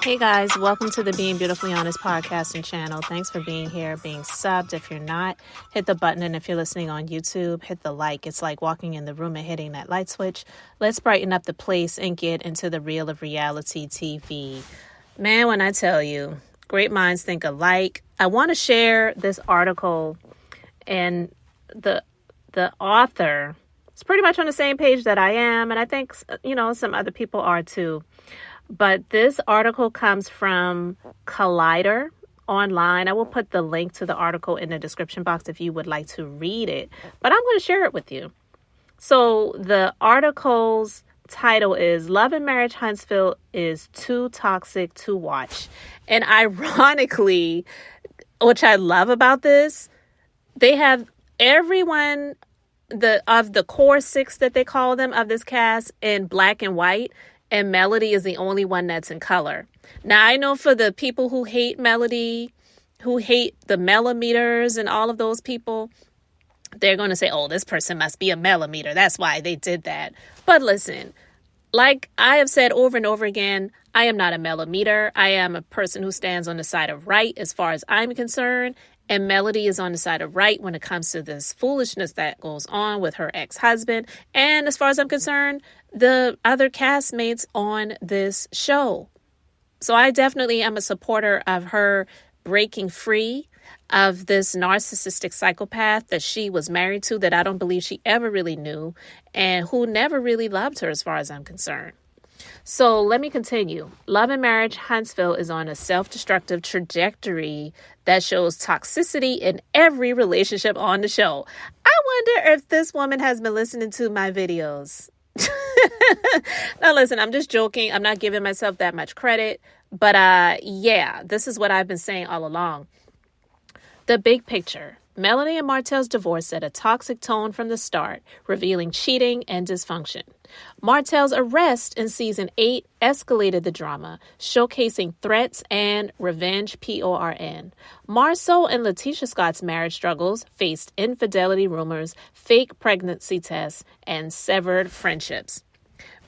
Hey guys, welcome to the Being Beautifully Honest podcast and channel. Thanks for being here, being subbed. If you're not, hit the button. And if you're listening on YouTube, hit the like. It's like walking in the room and hitting that light switch. Let's brighten up the place and get into the real of reality TV. Man, when I tell you, great minds think alike. I want to share this article, and the author is pretty much on the same page that I am. And I think, some other people are too. But this article comes from Collider online. I will put the link to the article in the description box if you would like to read it. But I'm going to share it with you. So the article's title is Love and Marriage Huntsville is Too Toxic to Watch. And ironically, which I love about this, they have everyone of the core six that they call them of this cast in black and white. And Melody is the only one that's in color. Now, I know for the people who hate Melody, who hate the millimeters and all of those people, they're going to say, oh, this person must be a millimeter. That's why they did that. But listen, like I have said over and over again, I am not a millimeter. I am a person who stands on the side of right as far as I'm concerned. And Melody is on the side of right when it comes to this foolishness that goes on with her ex-husband. And as far as I'm concerned, the other castmates on this show. So I definitely am a supporter of her breaking free of this narcissistic psychopath that she was married to, that I don't believe she ever really knew, and who never really loved her as far as I'm concerned. So let me continue. Love and Marriage Huntsville is on a self-destructive trajectory that shows toxicity in every relationship on the show. I wonder if this woman has been listening to my videos. Now, listen, I'm just joking. I'm not giving myself that much credit. But yeah, this is what I've been saying all along. The big picture. Melanie and Marcel's divorce set a toxic tone from the start, revealing cheating and dysfunction. Marcel's arrest in season 8 escalated the drama, showcasing threats and revenge porn. Marcel and Leticia Scott's marriage struggles faced infidelity rumors, fake pregnancy tests, and severed friendships.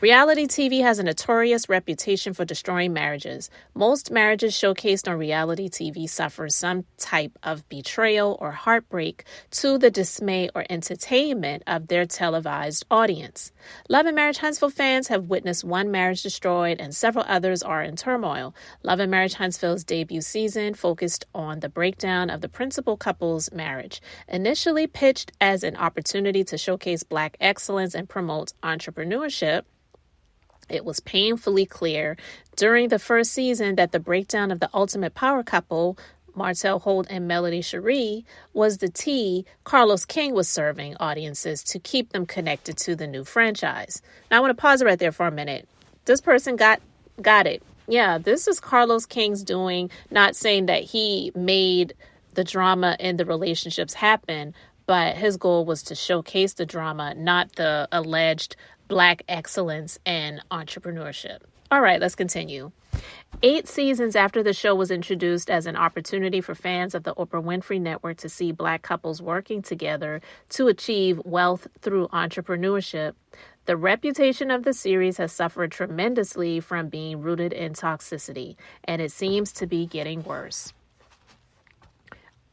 Reality TV has a notorious reputation for destroying marriages. Most marriages showcased on reality TV suffer some type of betrayal or heartbreak to the dismay or entertainment of their televised audience. Love and Marriage Huntsville fans have witnessed one marriage destroyed and several others are in turmoil. Love and Marriage Huntsville's debut season focused on the breakdown of the principal couple's marriage. Initially pitched as an opportunity to showcase Black excellence and promote entrepreneurship, it was painfully clear during the first season that the breakdown of the ultimate power couple, martellholt and melodyshari, was the tea Carlos King was serving audiences to keep them connected to the new franchise. Now, I want to pause right there for a minute. This person got it. Yeah, this is Carlos King's doing, not saying that he made the drama in the relationships happen, but his goal was to showcase the drama, not the alleged Black excellence and entrepreneurship. All right, let's continue. 8 seasons after the show was introduced as an opportunity for fans of the Oprah Winfrey Network to see Black couples working together to achieve wealth through entrepreneurship, the reputation of the series has suffered tremendously from being rooted in toxicity, and it seems to be getting worse.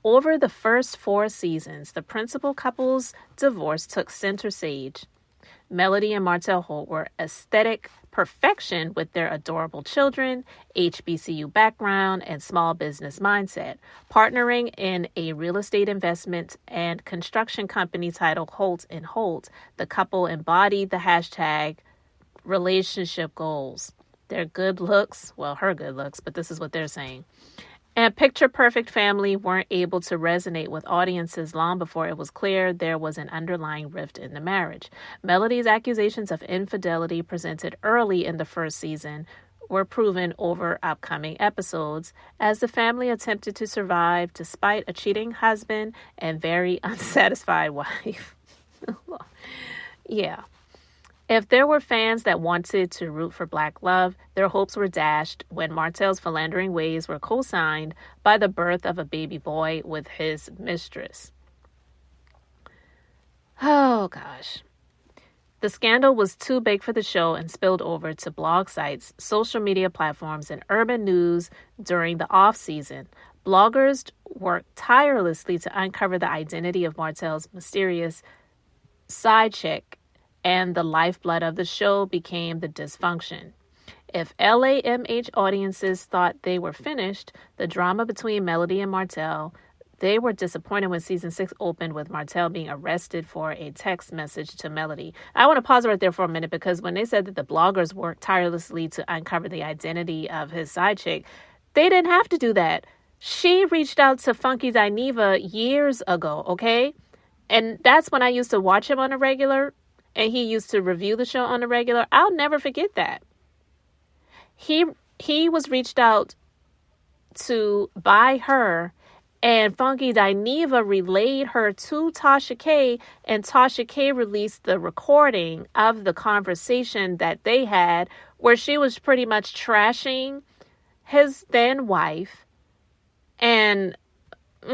Over the first 4 seasons, the principal couple's divorce took center stage. Melody and martellholt were aesthetic perfection with their adorable children, HBCU background, and small business mindset, partnering in a real estate investment and construction company titled Holt & Holt. The couple embodied the hashtag relationship goals. Their good looks, well, her good looks, but this is what they're saying, and picture-perfect family weren't able to resonate with audiences long before it was clear there was an underlying rift in the marriage. Melody's accusations of infidelity presented early in the first season were proven over upcoming episodes as the family attempted to survive despite a cheating husband and very unsatisfied wife. Yeah. If there were fans that wanted to root for Black love, their hopes were dashed when Marcel's philandering ways were co-signed by the birth of a baby boy with his mistress. Oh, gosh. The scandal was too big for the show and spilled over to blog sites, social media platforms, and urban news during the off-season. Bloggers worked tirelessly to uncover the identity of Marcel's mysterious side chick, and the lifeblood of the show became the Dysfunction. If LAMH audiences thought they were finished, the drama between Melody and Marcel, they were disappointed when season 6 opened with Marcel being arrested for a text message to Melody. I want to pause right there for a minute, because when they said that the bloggers worked tirelessly to uncover the identity of his side chick, they didn't have to do that. She reached out to Funky Dineva years ago, okay? And that's when I used to watch him on a regular, and he used to review the show on a regular. I'll never forget that. He was reached out to by her, and Funky Dineva relayed her to Tasha K, and Tasha K released the recording of the conversation that they had, where she was pretty much trashing his then wife. And I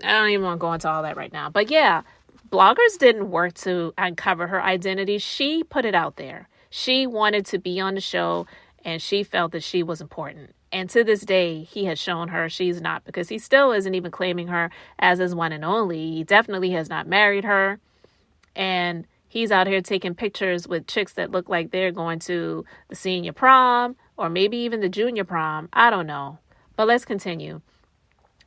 don't even want to go into all that right now. But yeah, bloggers didn't work to uncover her identity. She put it out there. She wanted to be on the show, and she felt that she was important. And to this day, he has shown her she's not, because he still isn't even claiming her as his one and only. He definitely has not married her. And he's out here taking pictures with chicks that look like they're going to the senior prom or maybe even the junior prom. I don't know. But let's continue.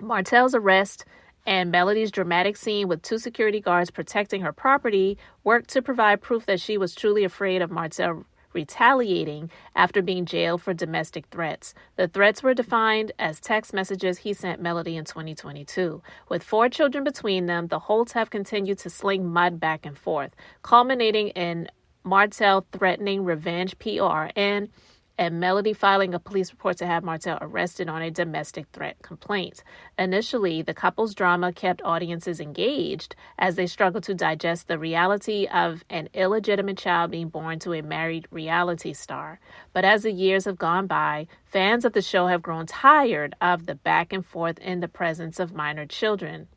Marcel's arrest and Melody's dramatic scene with 2 security guards protecting her property worked to provide proof that she was truly afraid of Marcel retaliating after being jailed for domestic threats. The threats were defined as text messages he sent Melody in 2022. With 4 children between them, the Holts have continued to sling mud back and forth, culminating in Marcel threatening revenge PRN and Melody filing a police report to have Marcel arrested on a domestic threat complaint. Initially, the couple's drama kept audiences engaged as they struggled to digest the reality of an illegitimate child being born to a married reality star. But as the years have gone by, fans of the show have grown tired of the back and forth in the presence of minor children.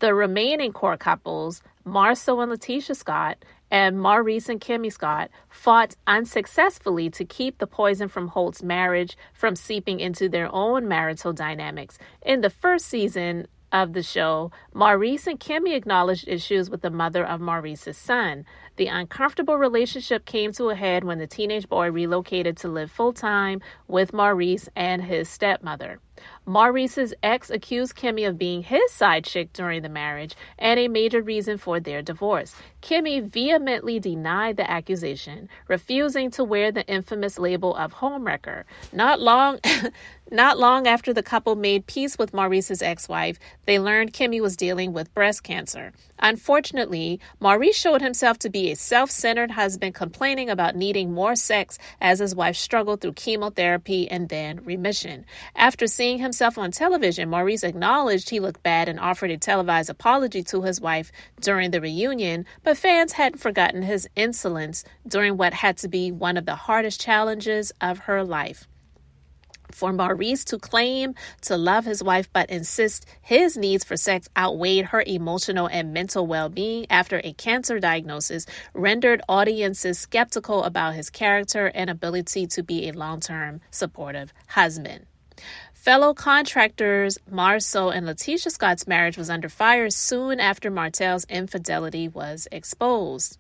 The remaining core couples, Marcel and Leticia Scott, and Maurice and Kimmy Scott, fought unsuccessfully to keep the poison from Holt's marriage from seeping into their own marital dynamics. In the first season of the show, Maurice and Kimmy acknowledged issues with the mother of Maurice's son. The uncomfortable relationship came to a head when the teenage boy relocated to live full-time with Maurice and his stepmother. Maurice's ex accused Kimmy of being his side chick during the marriage and a major reason for their divorce. Kimmy vehemently denied the accusation, refusing to wear the infamous label of homewrecker. Not long after the couple made peace with Maurice's ex-wife, they learned Kimmy was dealing with breast cancer. Unfortunately, Maurice showed himself to be a self-centered husband, complaining about needing more sex as his wife struggled through chemotherapy and then remission. After seeing himself on television, Maurice acknowledged he looked bad and offered a televised apology to his wife during the reunion, but fans hadn't forgotten his insolence during what had to be one of the hardest challenges of her life. For Maurice to claim to love his wife but insist his needs for sex outweighed her emotional and mental well-being after a cancer diagnosis rendered audiences skeptical about his character and ability to be a long-term supportive husband. Fellow contractors Marcel and Leticia Scott's marriage was under fire soon after Marcel's infidelity was exposed.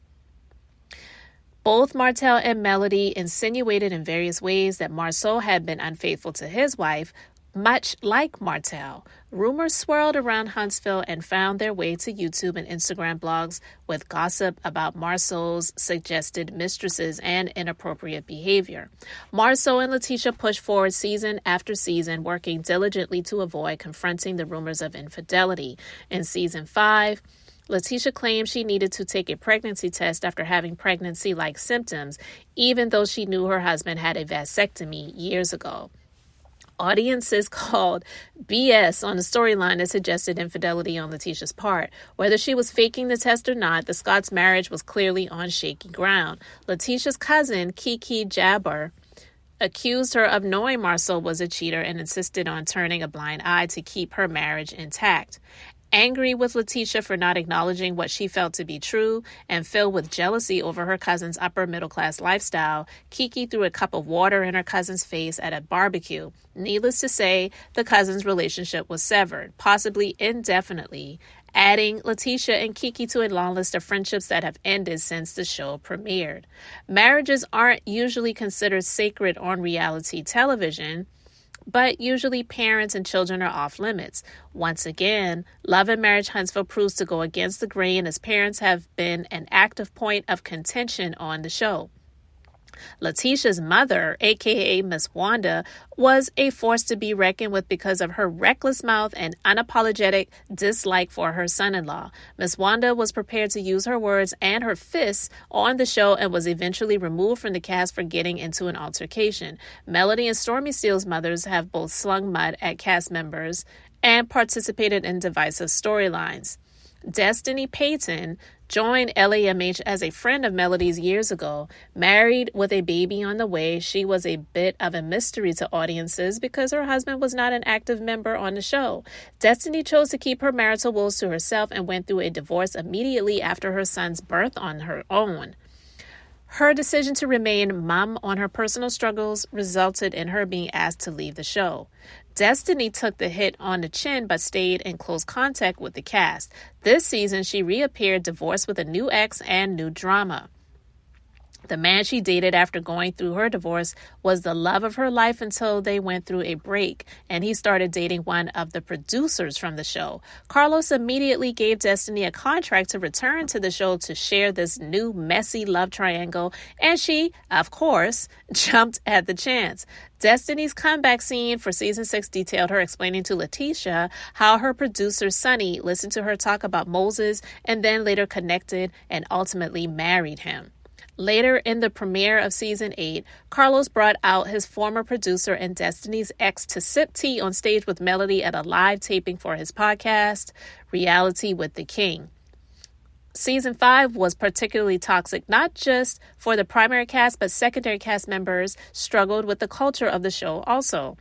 Both Marcel and Melody insinuated in various ways that Marcel had been unfaithful to his wife, much like Marcel. Rumors swirled around Huntsville and found their way to YouTube and Instagram blogs with gossip about Marcel's suggested mistresses and inappropriate behavior. Marcel and Leticia pushed forward season after season, working diligently to avoid confronting the rumors of infidelity. In season 5, Leticia claimed she needed to take a pregnancy test after having pregnancy-like symptoms, even though she knew her husband had a vasectomy years ago. Audiences called BS on the storyline that suggested infidelity on Leticia's part. Whether she was faking the test or not, the Scotts' marriage was clearly on shaky ground. Leticia's cousin, Kiki Jabber, accused her of knowing Marcel was a cheater and insisted on turning a blind eye to keep her marriage intact. Angry with Leticia for not acknowledging what she felt to be true and filled with jealousy over her cousin's upper middle class lifestyle, Kiki threw a cup of water in her cousin's face at a barbecue. Needless to say, the cousins' relationship was severed, possibly indefinitely, adding Leticia and Kiki to a long list of friendships that have ended since the show premiered. Marriages aren't usually considered sacred on reality television, but usually parents and children are off limits. Once again, Love and Marriage Huntsville proves to go against the grain as parents have been an active point of contention on the show. Leticia's mother, aka Miss Wanda, was a force to be reckoned with because of her reckless mouth and unapologetic dislike for her son-in-law. Miss Wanda was prepared to use her words and her fists on the show and was eventually removed from the cast for getting into an altercation. Melody and Stormy Steele's mothers have both slung mud at cast members and participated in divisive storylines. Destiny Payton joined LAMH as a friend of Melody's years ago. Married with a baby on the way, she was a bit of a mystery to audiences because her husband was not an active member on the show. Destiny chose to keep her marital woes to herself and went through a divorce immediately after her son's birth on her own. Her decision to remain mum on her personal struggles resulted in her being asked to leave the show. Destiny took the hit on the chin but stayed in close contact with the cast. This season, she reappeared divorced with a new ex and new drama. The man she dated after going through her divorce was the love of her life until they went through a break, and he started dating one of the producers from the show. Carlos immediately gave Destiny a contract to return to the show to share this new messy love triangle, and she, of course, jumped at the chance. Destiny's comeback scene for season 6 detailed her explaining to Leticia how her producer Sonny listened to her talk about Moses and then later connected and ultimately married him. Later in the premiere of season 8, Carlos brought out his former producer and Destiny's ex to sip tea on stage with Melody at a live taping for his podcast, Reality with the King. Season 5 was particularly toxic, not just for the primary cast, but secondary cast members struggled with the culture of the show also.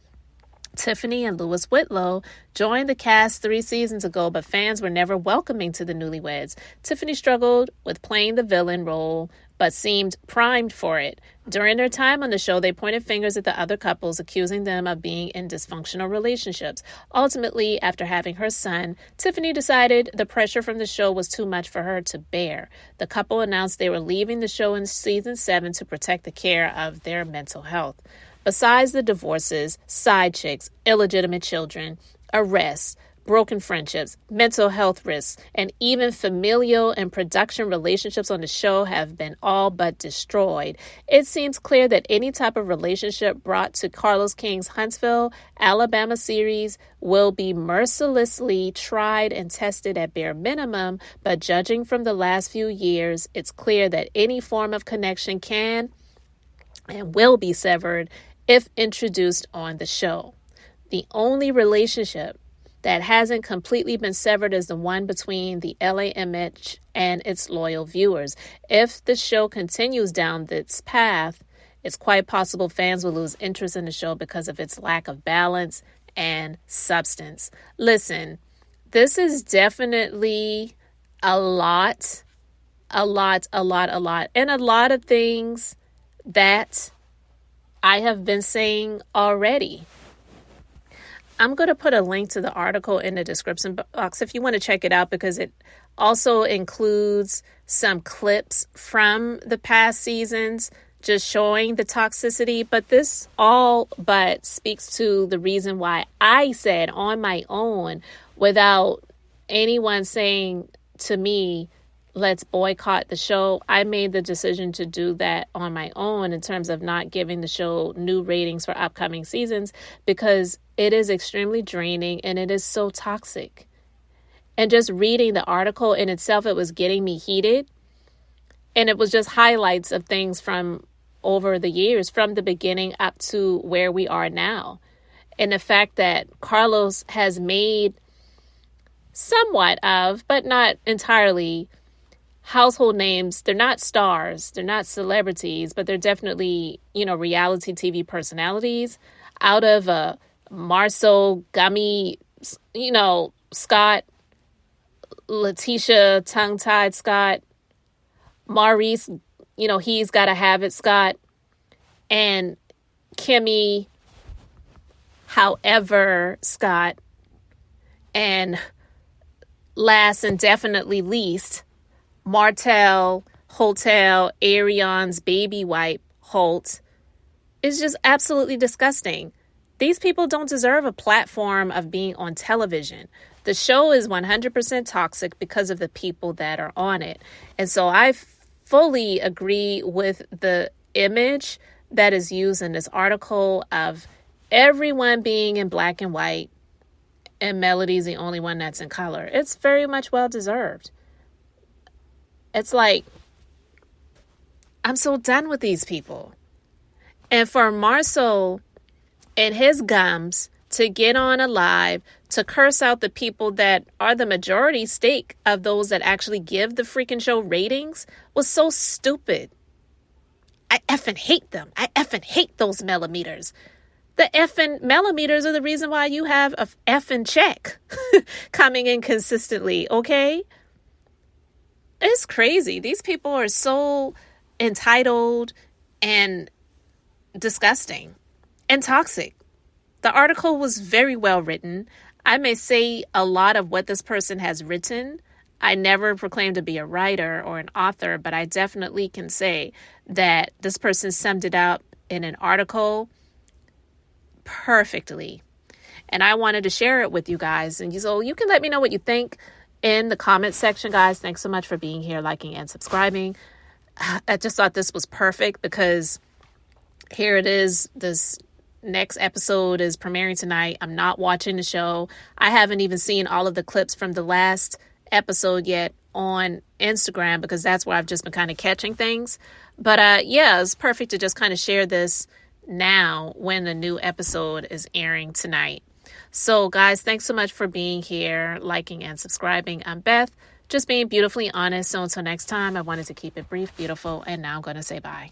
Tiffany and Louis Whitlow joined the cast 3 seasons ago, but fans were never welcoming to the newlyweds. Tiffany struggled with playing the villain role, but seemed primed for it. During their time on the show, they pointed fingers at the other couples, accusing them of being in dysfunctional relationships. Ultimately, after having her son, Tiffany decided the pressure from the show was too much for her to bear. The couple announced they were leaving the show in season 7 to protect the care of their mental health. Besides the divorces, side chicks, illegitimate children, arrests, broken friendships, mental health risks, and even familial and production relationships on the show have been all but destroyed. It seems clear that any type of relationship brought to Carlos King's Huntsville, Alabama series will be mercilessly tried and tested at bare minimum, but judging from the last few years, it's clear that any form of connection can and will be severed if introduced on the show. The only relationship that hasn't completely been severed is the one between the LAMH and its loyal viewers. If the show continues down this path, it's quite possible fans will lose interest in the show because of its lack of balance and substance. Listen, this is definitely a lot, and a lot of things that I have been saying already. I'm going to put a link to the article in the description box if you want to check it out, because it also includes some clips from the past seasons just showing the toxicity. But this all but speaks to the reason why I said on my own, without anyone saying to me, let's boycott the show, I made the decision to do that on my own in terms of not giving the show new ratings for upcoming seasons, because it is extremely draining and it is so toxic. And just reading the article in itself, it was getting me heated. And it was just highlights of things from over the years, from the beginning up to where we are now. And the fact that Carlos has made somewhat of, but not entirely, household names. They're not stars, they're not celebrities, but they're definitely, reality TV personalities out of Marcel, Gummy, Scott, Leticia tongue-tied Scott, Maurice, he's got to have it Scott, and Kimmy, however Scott, and last and definitely least, Martell, Hotel, Arion's baby wipe, Holt, is just absolutely disgusting. These people don't deserve a platform of being on television. The show is 100% toxic because of the people that are on it. And so I fully agree with the image that is used in this article of everyone being in black and white and Melody's the only one that's in color. It's very much well deserved. It's like, I'm so done with these people. And for Marcel and his gums to get on a live to curse out the people that are the majority stake of those that actually give the freaking show ratings was so stupid. I effing hate them. I effing hate those millimeters. The effing millimeters are the reason why you have a effing check coming in consistently, okay? It's crazy. These people are so entitled and disgusting and toxic. The article was very well written. I may say a lot of what this person has written. I never proclaimed to be a writer or an author, but I definitely can say that this person summed it up in an article perfectly. And I wanted to share it with you guys. And so you can let me know what you think in the comment section, guys. Thanks so much for being here, liking and subscribing. I just thought this was perfect because here it is. This next episode is premiering tonight. I'm not watching the show. I haven't even seen all of the clips from the last episode yet on Instagram because that's where I've just been kind of catching things. But yeah, it's perfect to just kind of share this now when the new episode is airing tonight. So guys, thanks so much for being here, liking and subscribing. I'm Beth, just being beautifully honest. So until next time, I wanted to keep it brief, beautiful, and now I'm going to say bye.